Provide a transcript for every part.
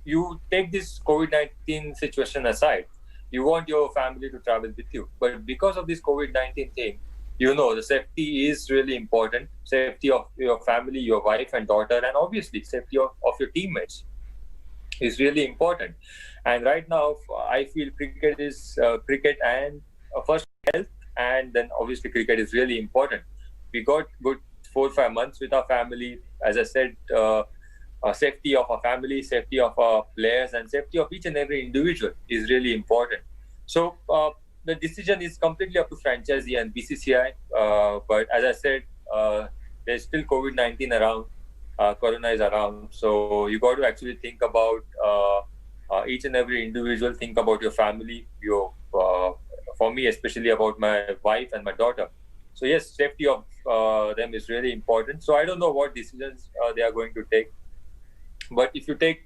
you take this COVID-19 situation aside. You want your family to travel with you, but because of this COVID-19 thing, the safety is really important. Safety of your family, your wife and daughter, and obviously safety of your teammates is really important. And right now, I feel cricket is cricket and first health, and then obviously cricket is really important. We got good 4 or 5 months with our family. As I said, safety of our family, safety of our players, and safety of each and every individual is really important. So the decision is completely up to franchisee and BCCI. But as I said, there's still COVID-19 around. Corona is around, so you got to actually think about each and every individual. Think about your family, for me especially about my wife and my daughter. So yes, safety of them is really important. So I don't know what decisions they are going to take, but if you take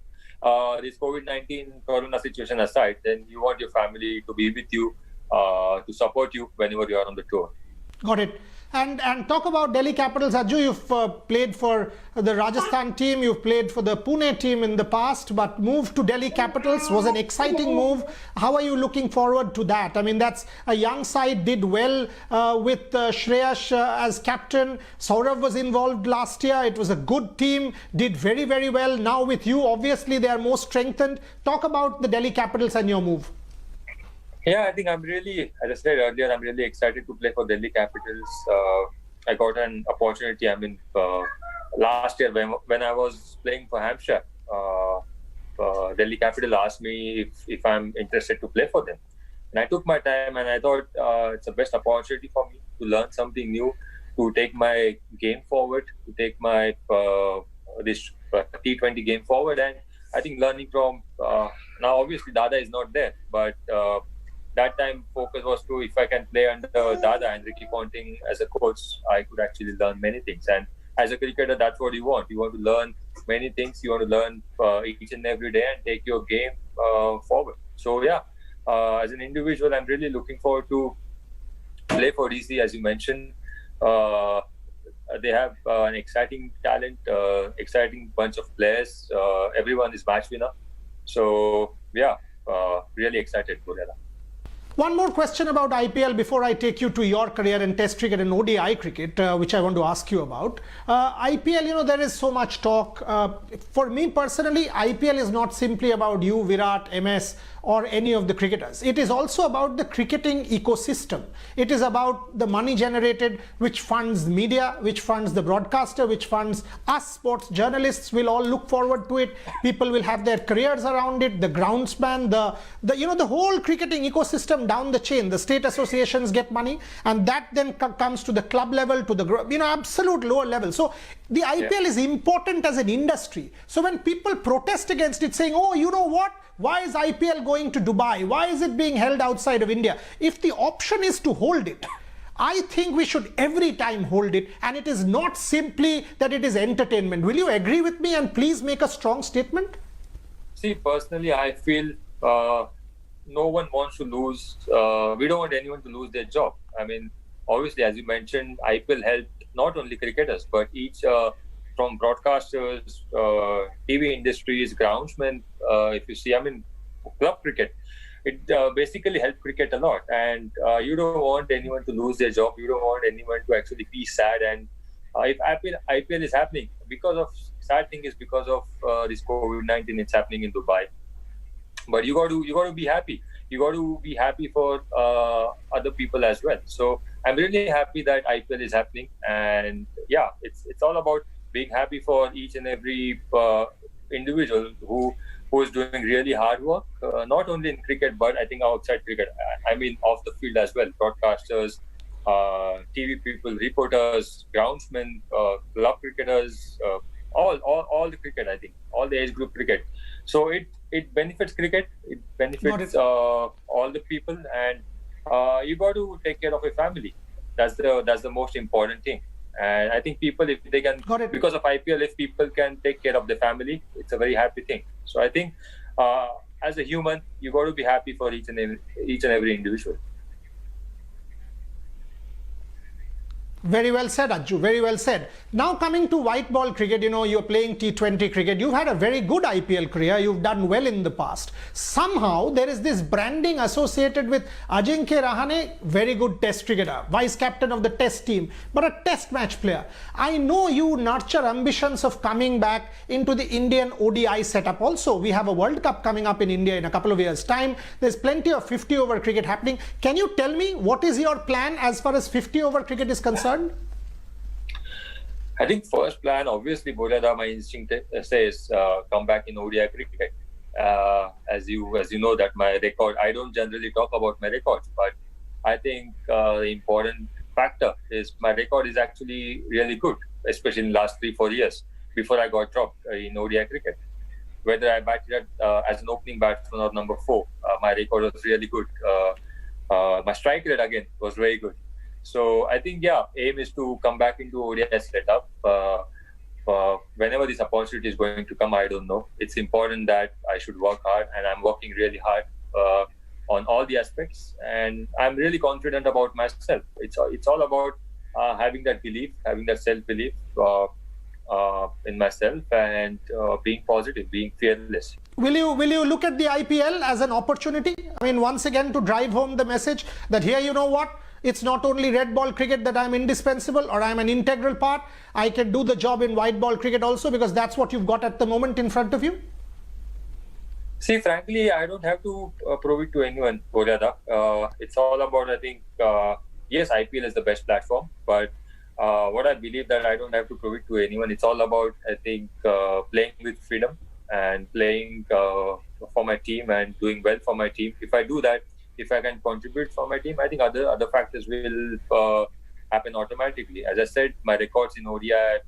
this COVID-19 Corona situation aside, then you want your family to be with you, to support you whenever you are on the tour. Got it. And talk about Delhi Capitals. Ajju, you've played for the Rajasthan team, you've played for the Pune team in the past, but move to Delhi Capitals was an exciting move. How are you looking forward to that? I mean, that's a young side, did well with Shreyas as captain. Saurav was involved last year. It was a good team, did very, very well. Now with you, obviously they are more strengthened. Talk about the Delhi Capitals and your move. Yeah, I think I'm really, as I said earlier, I'm really excited to play for Delhi Capitals. I got an opportunity. I mean, last year when I was playing for Hampshire, Delhi Capital asked me if I'm interested to play for them. And I took my time, and I thought it's the best opportunity for me to learn something new, to take my game forward, to take my this T20 game forward. And I think learning from, now obviously Dada is not there, but that time focus was to, if I can play under Dada and Ricky Ponting as a coach, I could actually learn many things. And as a cricketer, that's what you want. You want to learn many things. You want to learn each and every day and take your game forward. So yeah, as an individual, I'm really looking forward to play for DC. As you mentioned, they have an exciting talent, exciting bunch of players. Everyone is match winner. So yeah, really excited, Burela. One more question about IPL before I take you to your career in Test cricket and ODI cricket, which I want to ask you about. IPL, there is so much talk. For me personally, IPL is not simply about you, Virat, MS, or any of the cricketers. It is also about the cricketing ecosystem. It is about the money generated, which funds media, which funds the broadcaster, which funds us sports journalists. Will all look forward to it. People will have their careers around it. The groundsman, the whole cricketing ecosystem down the chain. The state associations get money, and that then comes to the club level, to the absolute lower level. So the IPL is important as an industry. So when people protest against it, saying, oh, you know what? Why is IPL going to Dubai? Why is it being held outside of India? If the option is to hold it, I think we should every time hold it, and it is not simply that it is entertainment. Will you agree with me and please make a strong statement? See, personally, I feel no one wants to lose. We don't want anyone to lose their job. I mean, obviously, as you mentioned, IPL helped not only cricketers, but each from broadcasters, TV industries, groundsmen. If you see, I mean, club cricket, it basically helped cricket a lot. And you don't want anyone to lose their job. You don't want anyone to actually be sad. And if IPL is happening, because of sad thing is because of this COVID-19, it's happening in Dubai. But you got to be happy. You got to be happy for other people as well. So I'm really happy that IPL is happening. And yeah, it's all about being happy for each and every individual who is doing really hard work, not only in cricket, but I think outside cricket. I mean, off the field as well. Broadcasters, TV people, reporters, groundsmen, club cricketers, all the cricket, I think, all the age group cricket. So it benefits cricket, it benefits all the people, and you got to take care of your family. That's the most important thing. And I think people, if they can, because of IPL, if people can take care of their family, it's a very happy thing. So I think as a human, you got to be happy for each and every individual. Very well said, Ajju. Very well said. Now coming to white ball cricket, you're playing T20 cricket. You've had a very good IPL career. You've done well in the past. Somehow there is this branding associated with Ajinkya Rahane, very good test cricketer, vice captain of the test team, but a test match player. I know you nurture ambitions of coming back into the Indian ODI setup also. We have a World Cup coming up in India in a couple of years' time. There's plenty of 50-over cricket happening. Can you tell me what is your plan as far as 50-over cricket is concerned? I think first plan, obviously, Bodhada, my instinct says come back in ODI cricket. As you know that my record, I don't generally talk about my records, but I think the important factor is my record is actually really good, especially in the last 3-4 years before I got dropped in ODI cricket. Whether I batted as an opening batsman or number 4, my record was really good. My strike rate again was very good. So I think, aim is to come back into ODI setup. Whenever this opportunity is going to come, I don't know. It's important that I should work hard, and I'm working really hard on all the aspects. And I'm really confident about myself. It's all about having that belief, having that self-belief in myself, and being positive, being fearless. Will you look at the IPL as an opportunity? I mean, once again, to drive home the message that here, you know what? It's not only red ball cricket that I'm indispensable or I'm an integral part. I can do the job in white ball cricket also, because that's what you've got at the moment in front of you. See, frankly, I don't have to prove it to anyone, Bodhada. It's all about, I think, yes, IPL is the best platform, but what I believe that I don't have to prove it to anyone. It's all about, I think, playing with freedom and playing for my team and doing well for my team. If I do that, if I can contribute for my team, I think other factors will happen automatically. As I said, my records in ODI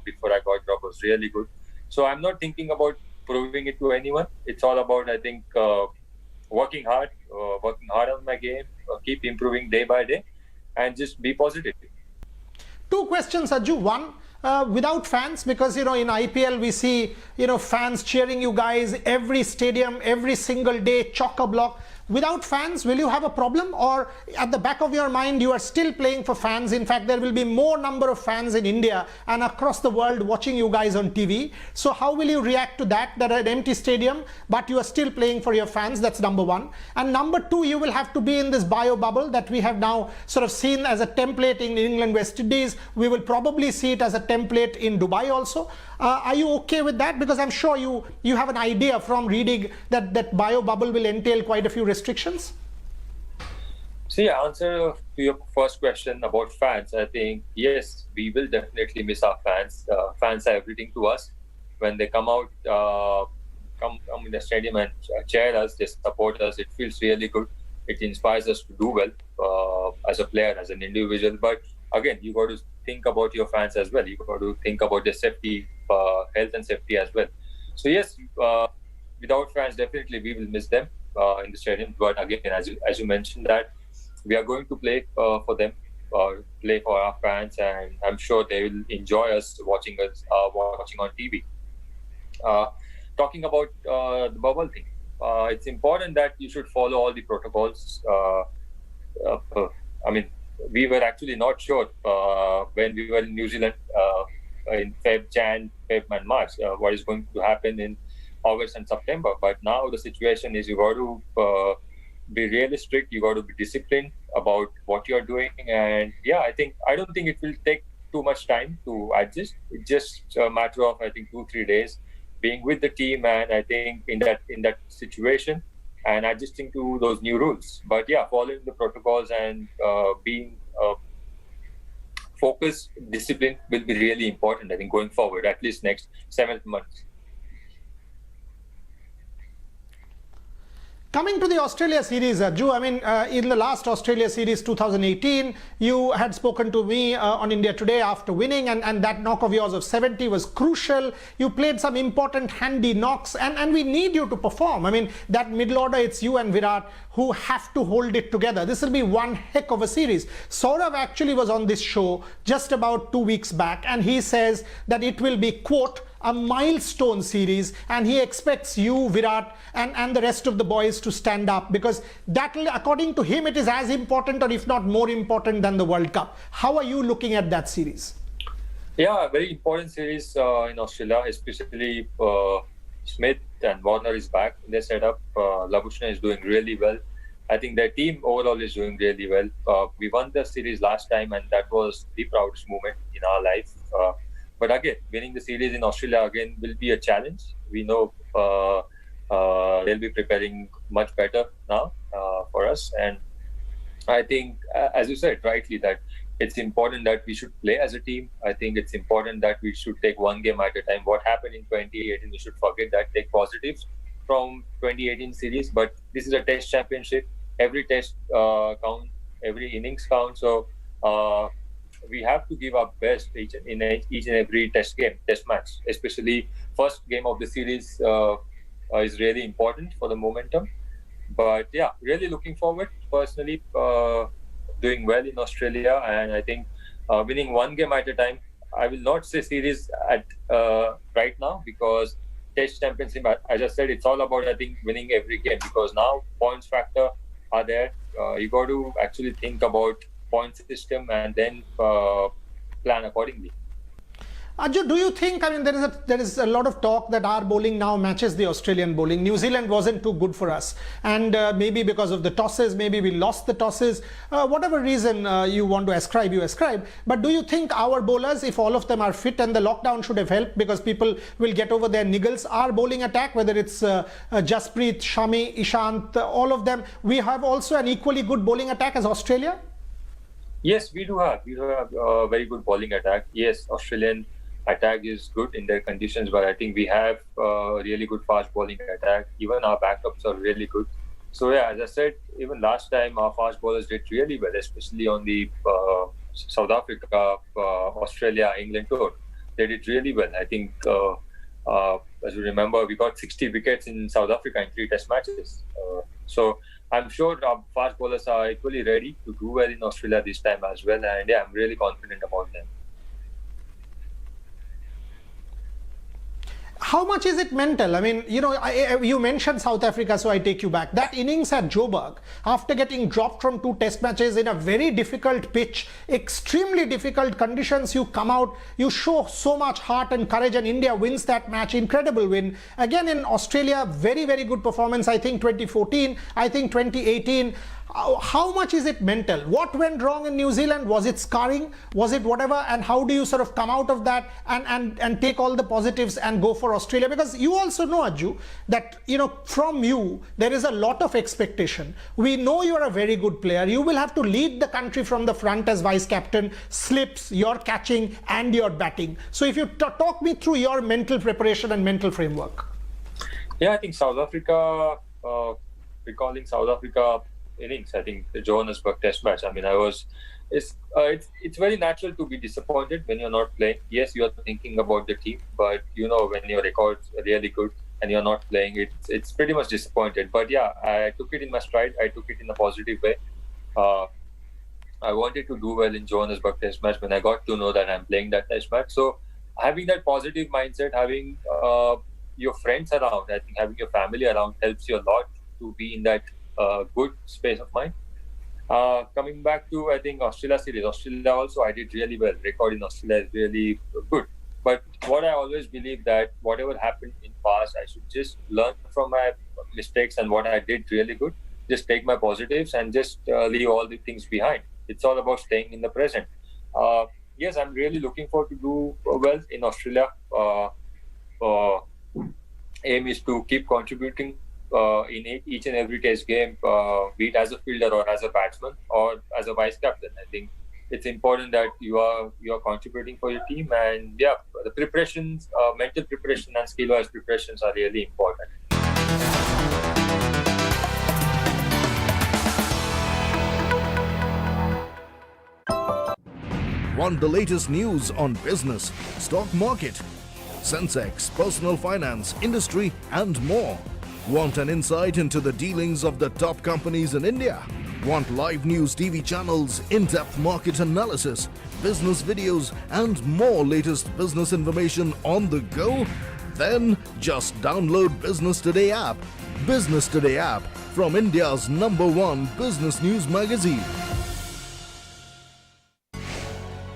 before I got dropped was really good. So I'm not thinking about proving it to anyone. It's all about, I think, working hard on my game, keep improving day by day, and just be positive. 2 questions, Ajju. One, without fans, because in IPL we see fans cheering you guys every stadium, every single day, chock-a-block. Without fans, will you have a problem, or at the back of your mind you are still playing for fans? In fact, there will be more number of fans in India and across the world watching you guys on TV. So how will you react to that an empty stadium, but you are still playing for your fans? That's number 1. And number 2, you will have to be in this bio bubble that we have now sort of seen as a template in England, West Indies. We will probably see it as a template in Dubai also. Are you okay with that? Because I'm sure you have an idea from reading that bio bubble will entail quite a few restrictions. See, answer to your first question about fans, I think, yes, we will definitely miss our fans. Fans are everything to us. When they come out, come in the stadium and cheer us, they support us, it feels really good. It inspires us to do well as a player, as an individual. But again, you got to think about your fans as well. You got to think about their safety, health and safety as well. So yes, without fans, definitely we will miss them in the stadium. But again, as you mentioned, that we are going to play for them, play for our fans, and I'm sure they will enjoy us watching on TV. Talking about the bubble thing, it's important that you should follow all the protocols. I mean, we were actually not sure when we were in New Zealand in Feb and March what is going to happen in August and September. But now the situation is you got to be really strict. You got to be disciplined about what you're doing. And I don't think it will take too much time to adjust. It's just a matter of, I think, 2-3 days being with the team, and I think in that situation and adjusting to those new rules. But following the protocols and being focused, discipline will be really important, I think, going forward, at least next 7 months. Coming to the Australia series, Ajju, I mean, in the last Australia series 2018, you had spoken to me on India Today after winning, and that knock of yours of 70 was crucial. You played some important handy knocks, and we need you to perform. I mean, that middle order, it's you and Virat who have to hold it together. This will be one heck of a series. Saurav actually was on this show just about 2 weeks back, and he says that it will be, quote, a milestone series, and he expects you, Virat, and the rest of the boys to stand up, because that, according to him, it is as important, or if not more important, than the World Cup. How are you looking at that series? Yeah, very important series in Australia, especially Smith and Warner is back in their setup. Labuschagne is doing really well. I think their team overall is doing really well. We won the series last time, and that was the proudest moment in our life. But again, winning the series in Australia again will be a challenge. We know they'll be preparing much better now for us. And I think, as you said rightly, that it's important that we should play as a team. I think it's important that we should take one game at a time. What happened in 2018, we should forget that, take positives from 2018 series. But this is a test championship. Every test counts, every innings counts. So we have to give our best each and every test match. Especially first game of the series is really important for the momentum. But yeah, really looking forward personally. Doing well in Australia, and I think winning one game at a time. I will not say series at right now, because Test Championship, as I said, it's all about, I think, winning every game, because now points factor are there. You got to actually think about point system and then plan accordingly. Ajju, do you think, I mean, there is a lot of talk that our bowling now matches the Australian bowling. New Zealand wasn't too good for us, and maybe because of the tosses, maybe we lost the tosses, whatever reason you want to ascribe. But do you think our bowlers, if all of them are fit, and the lockdown should have helped because people will get over their niggles, our bowling attack, whether it's Jasprit, Shami, Ishant, all of them, we have also an equally good bowling attack as Australia? Yes, we do have. We have a very good bowling attack. Yes, Australian attack is good in their conditions, but I think we have a really good fast bowling attack. Even our backups are really good. So yeah, as I said, even last time our fast bowlers did really well, especially on the South Africa, Australia, England tour. They did really well. I think, as you remember, we got 60 wickets in South Africa in 3 test matches. So I'm sure our fast bowlers are equally ready to do well in Australia this time as well. And yeah, I'm really confident about them. How much is it mental? I mean, you know, you mentioned South Africa, so I take you back. That innings at Joburg, after getting dropped from 2 test matches in a very difficult pitch, extremely difficult conditions, you come out, you show so much heart and courage, and India wins that match. Incredible win. Again, in Australia, very, very good performance. I think 2014, I think 2018. How much is it mental? What went wrong in New Zealand? Was it scarring? Was it whatever? And how do you sort of come out of that and take all the positives and go for Australia? Because you also know, Ajju, that, you know, from you, there is a lot of expectation. We know you're a very good player. You will have to lead the country from the front as vice captain, slips, your catching and your batting. So if you talk me through your mental preparation and mental framework. Yeah, I think South Africa, recalling South Africa innings, I think the Johannesburg test match, I mean, it's very natural to be disappointed when you're not playing. Yes, you're thinking about the team, but you know, when your record's really good and you're not playing, it's pretty much disappointed. But yeah, I took it in my stride. I took it in a positive way. I wanted to do well in Johannesburg test match when I got to know that I'm playing that test match. So having that positive mindset, having your friends around, I think having your family around helps you a lot to be in that good space of mind. Coming back to, I think, Australia series. Australia also, I did really well. Record in Australia is really good. But what I always believe that whatever happened in past, I should just learn from my mistakes and what I did really good. Just take my positives and just leave all the things behind. It's all about staying in the present. Yes, I'm really looking forward to do well in Australia. Aim is to keep contributing in each and every test game, be it as a fielder or as a batsman or as a vice captain. I think it's important that you are contributing for your team, and yeah, the preparations, mental preparation and skill-wise preparations are really important. Want the latest news on business, stock market, Sensex, personal finance, industry, and more? Want an insight into the dealings of the top companies in India? Want live news TV channels, in-depth market analysis, business videos, and more latest business information on the go? Then just download Business Today app. Business Today app from India's #1 business news magazine.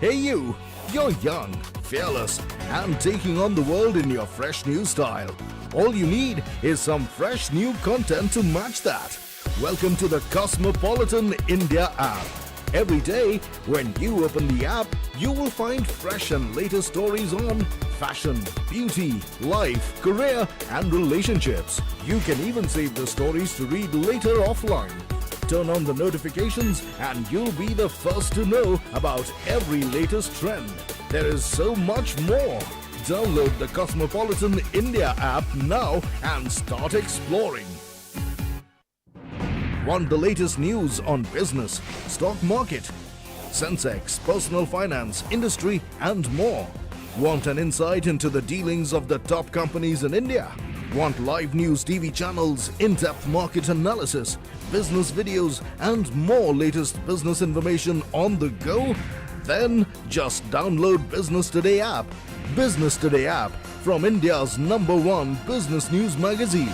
Hey you, you're young, fearless, and taking on the world in your fresh new style. All you need is some fresh new content to match that. Welcome to the Cosmopolitan India app. Every day, when you open the app, you will find fresh and latest stories on fashion, beauty, life, career, and relationships. You can even save the stories to read later offline. Turn on the notifications and you'll be the first to know about every latest trend. There is so much more. Download the Cosmopolitan India app now and start exploring. Want the latest news on business, stock market, Sensex, personal finance, industry, and more? Want an insight into the dealings of the top companies in India? Want live news TV channels, in-depth market analysis, business videos, and more latest business information on the go? Then just download Business Today app. Business Today app from India's #1 business news magazine.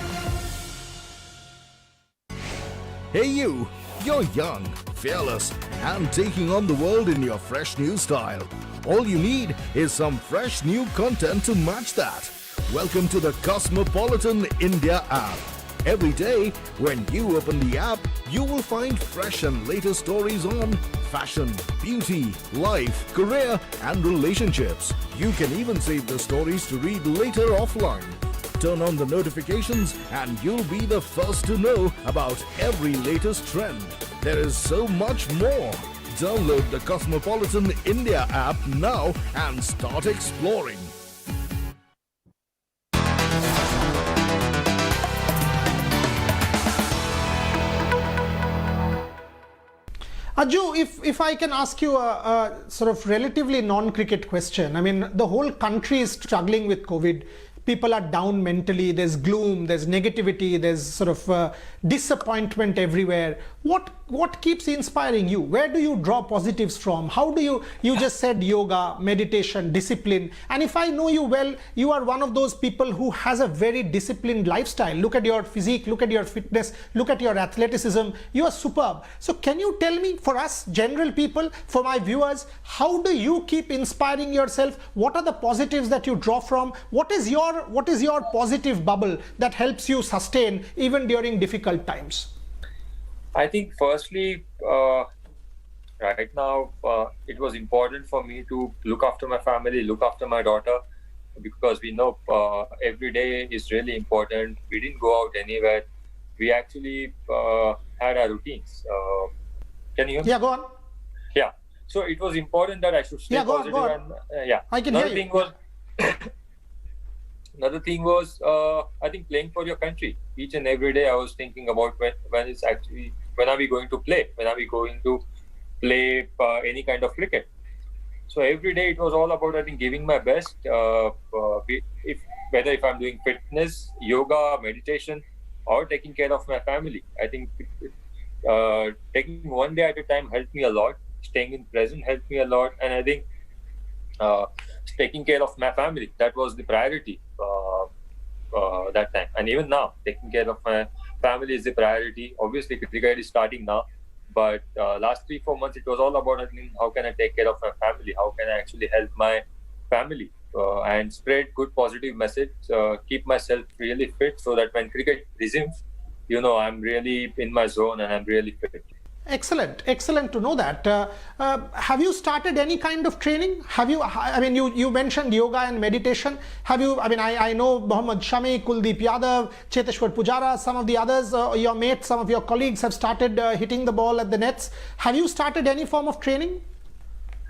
Hey you, you're young, fearless, and taking on the world in your fresh new style. All you need is some fresh new content to match that. Welcome to the Cosmopolitan India app. Every day, when you open the app, you will find fresh and latest stories on fashion, beauty, life, career, and relationships. You can even save the stories to read later offline. Turn on the notifications and you'll be the first to know about every latest trend. There is so much more. Download the Cosmopolitan India app now and start exploring. Aju, if I can ask you a sort of relatively non-cricket question. I mean, the whole country is struggling with COVID. People are down mentally, there's gloom, there's negativity, there's sort of disappointment everywhere. What keeps inspiring you? Where do you draw positives from? How do you just said yoga, meditation, discipline. And if I know you well, you are one of those people who has a very disciplined lifestyle. Look at your physique, look at your fitness, look at your athleticism. You are superb. So can you tell me, for us general people, for my viewers, how do you keep inspiring yourself? What are the positives that you draw from? What is your positive bubble that helps you sustain even during difficult times? I think firstly, right now, it was important for me to look after my family, look after my daughter, because we know every day is really important. We didn't go out anywhere. We actually had our routines. Can you hear me? Yeah, go on. Yeah. So it was important that I should stay positive. Go on. And, yeah. I can hear you. Another thing was, I think, playing for your country. Each and every day I was thinking about when are we going to play? When are we going to play any kind of cricket? So every day it was all about, I think, giving my best. Whether I'm doing fitness, yoga, meditation, or taking care of my family. I think taking one day at a time helped me a lot. Staying in present helped me a lot. And I think taking care of my family, that was the priority that time. And even now, taking care of my family is the priority. Obviously, cricket is starting now. But last 3-4 months, it was all about, I think, how can I take care of my family? How can I actually help my family and spread good positive message, keep myself really fit so that when cricket resumes, I'm really in my zone and I'm really fit. Excellent to know that. Have you started any kind of training? You mentioned yoga and meditation. I know Mohammad Shami, Kuldeep Yadav, Cheteshwar Pujara, some of the others, your mates, some of your colleagues have started hitting the ball at the nets. Have you started any form of training?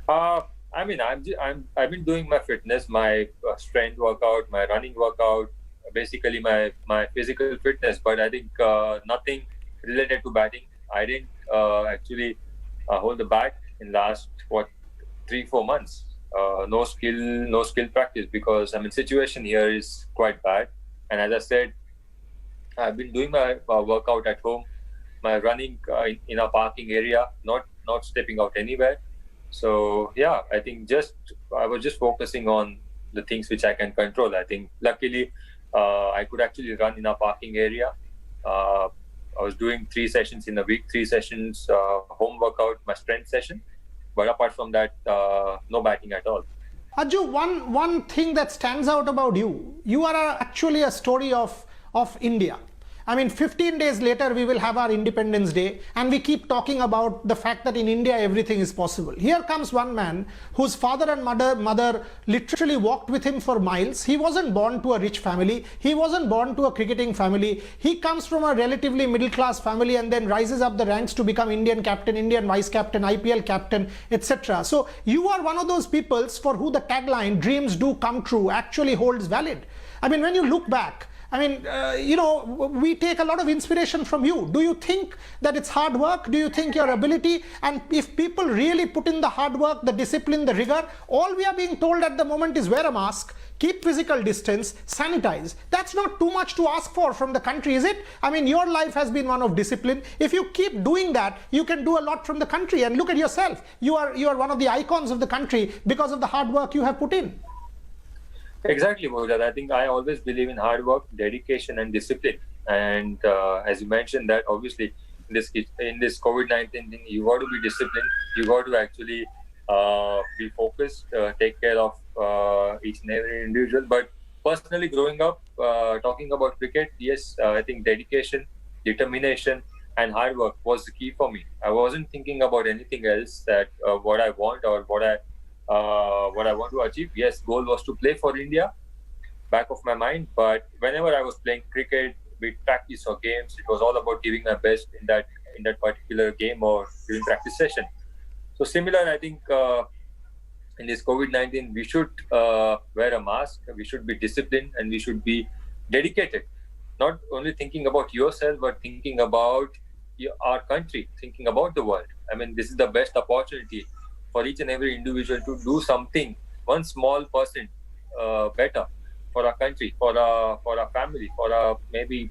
I've been doing my fitness, my strength workout, my running workout, basically my physical fitness, but I think nothing related to batting. I didn't actually hold the bat in last 3-4 months. No skill practice, because situation here is quite bad. And as I said, I've been doing my workout at home. my running in a parking area, not stepping out anywhere. So yeah, I think I was just focusing on the things which I can control. I think luckily I could actually run in a parking area. I was doing 3 sessions in a week, 3 sessions home workout, my strength session. But apart from that, no batting at all. Ajju, one thing that stands out about you, you are actually a story of India. I mean, 15 days later, we will have our Independence Day, and we keep talking about the fact that in India, everything is possible. Here comes one man whose father and mother literally walked with him for miles. He wasn't born to a rich family. He wasn't born to a cricketing family. He comes from a relatively middle-class family and then rises up the ranks to become Indian captain, Indian vice captain, IPL captain, etc. So you are one of those peoples for who the tagline, dreams do come true, actually holds valid. I mean, when you look back, I mean, we take a lot of inspiration from you. Do you think that it's hard work? Do you think your ability? And if people really put in the hard work, the discipline, the rigor, all we are being told at the moment is wear a mask, keep physical distance, sanitize. That's not too much to ask for from the country, is it? I mean, your life has been one of discipline. If you keep doing that, you can do a lot from the country. And look at yourself. You are one of the icons of the country because of the hard work you have put in. Exactly, Mujad. I think I always believe in hard work, dedication, and discipline. And as you mentioned, that obviously in this COVID-19 thing, you got to be disciplined. You got to actually be focused, take care of each and every individual. But personally, growing up, talking about cricket, yes, I think dedication, determination, and hard work was the key for me. I wasn't thinking about anything else that what I want or what I want to achieve. Yes, goal was to play for India, back of my mind. But whenever I was playing cricket, with practice or games, it was all about giving my best in that particular game or during practice session. So similar, I think in this COVID-19, we should wear a mask. We should be disciplined and we should be dedicated. Not only thinking about yourself, but thinking about our country, thinking about the world. I mean, this is the best opportunity for each and every individual to do something, one small percent better for our country, for our family, for our maybe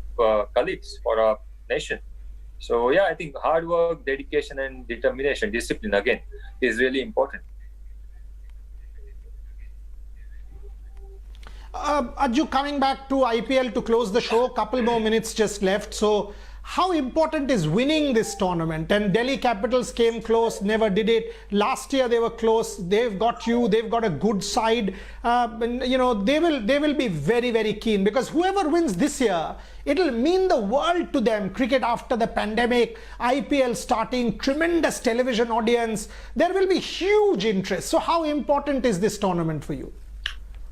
colleagues, for our nation. So yeah, I think hard work, dedication, and determination, discipline again, is really important. Ajju, coming back to IPL to close the show, couple more minutes just left. So how important is winning this tournament? And Delhi Capitals came close, never did it. Last year they were close. They've got you. They've got a good side. They will be very, very keen, because whoever wins this year, it'll mean the world to them. Cricket after the pandemic, IPL starting, tremendous television audience. There will be huge interest. So how important is this tournament for you?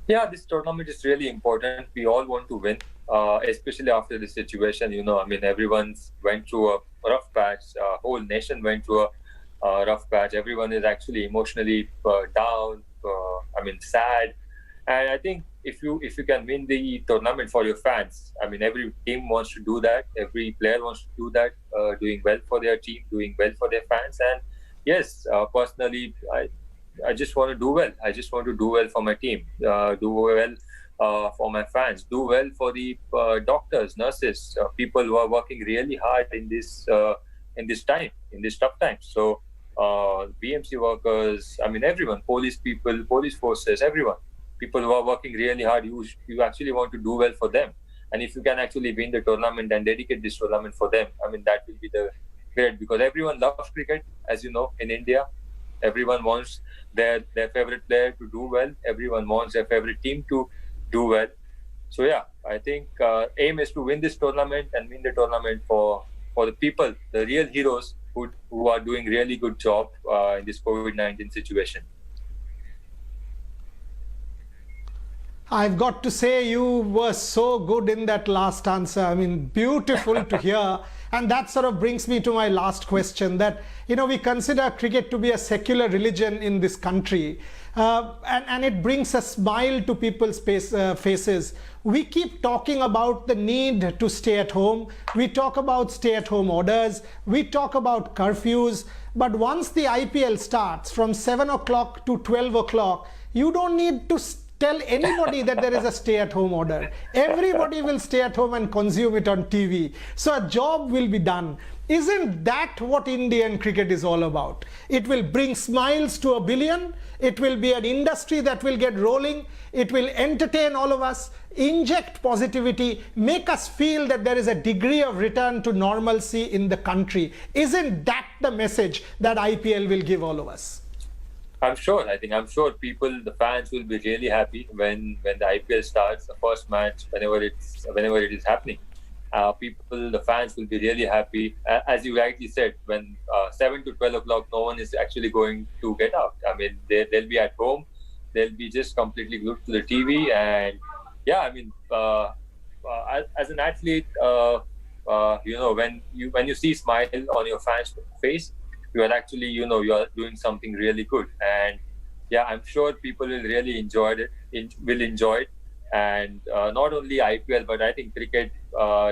Yeah, this tournament is really important. We all want to win. Especially after the situation, I mean, everyone's went through a rough patch. Whole nation went through a rough patch. Everyone is actually emotionally down. Sad. And I think if you can win the tournament for your fans, I mean, every team wants to do that. Every player wants to do that. Doing well for their team, doing well for their fans. And yes, personally, I just want to do well. I just want to do well for my team. Do well for my fans, do well for the doctors, nurses, people who are working really hard in this time, in this tough time. So BMC workers, I mean, everyone, police people, police forces, everyone, people who are working really hard, you actually want to do well for them. And if you can actually win the tournament and dedicate this tournament for them, I mean, that will be the great, because everyone loves cricket, as you know, in India. Everyone wants their favorite player to do well. Everyone wants their favorite team to do well. So yeah, I think aim is to win this tournament and win the tournament for the people, the real heroes who are doing really good job in this COVID-19 situation. I've got to say, you were so good in that last answer. I mean, beautiful to hear. And that sort of brings me to my last question, that, we consider cricket to be a secular religion in this country. And it brings a smile to people's faces. We keep talking about the need to stay at home. We talk about stay-at-home orders. We talk about curfews. But once the IPL starts from 7 o'clock to 12 o'clock, you don't need to tell anybody that there is a stay-at-home order. Everybody will stay at home and consume it on TV. So a job will be done. Isn't that what Indian cricket is all about? It will bring smiles to a billion. It will be an industry that will get rolling. It will entertain all of us, inject positivity, make us feel that there is a degree of return to normalcy in the country. Isn't that the message that IPL will give all of us? I'm sure. I'm sure people, the fans, will be really happy when the IPL starts, the first match, whenever it is happening. People, the fans, will be really happy. As you rightly said, when 7 to 12 o'clock, no one is actually going to get out. I mean, they'll be at home. They'll be just completely glued to the TV. And yeah, I mean, as an athlete, when you see smile on your fans' face, you are actually, you are doing something really good. And yeah, I'm sure people will really enjoy it. And not only IPL, but I think cricket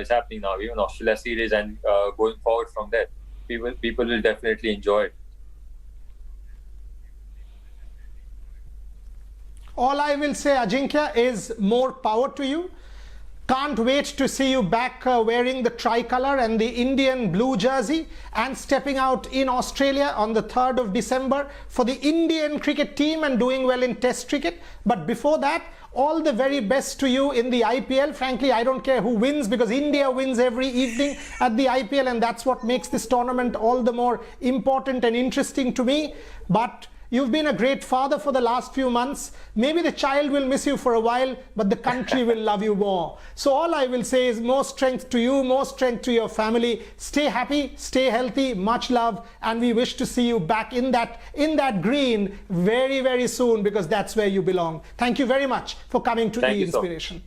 is happening now, even Australia series, and going forward from there, people will definitely enjoy it. All I will say, Ajinkya, is more power to you. Can't wait to see you back wearing the tricolour and the Indian blue jersey and stepping out in Australia on the 3rd of December for the Indian cricket team and doing well in Test cricket. But before that, all the very best to you in the IPL. Frankly, I don't care who wins, because India wins every evening at the IPL, and that's what makes this tournament all the more important and interesting to me. But you've been a great father for the last few months. Maybe the child will miss you for a while, but the country will love you more. So all I will say is more strength to you, more strength to your family. Stay happy, stay healthy, much love, and we wish to see you back in that green very, very soon, because that's where you belong. Thank you very much for coming to eInspiration.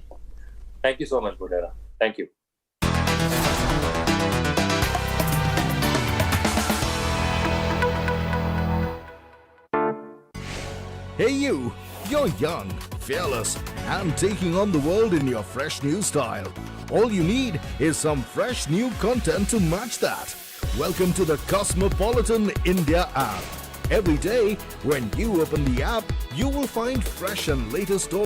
Thank you so much, Budera. Thank you. Hey you! You're young, fearless, and taking on the world in your fresh new style. All you need is some fresh new content to match that. Welcome to the Cosmopolitan India app. Every day, when you open the app, you will find fresh and latest stories.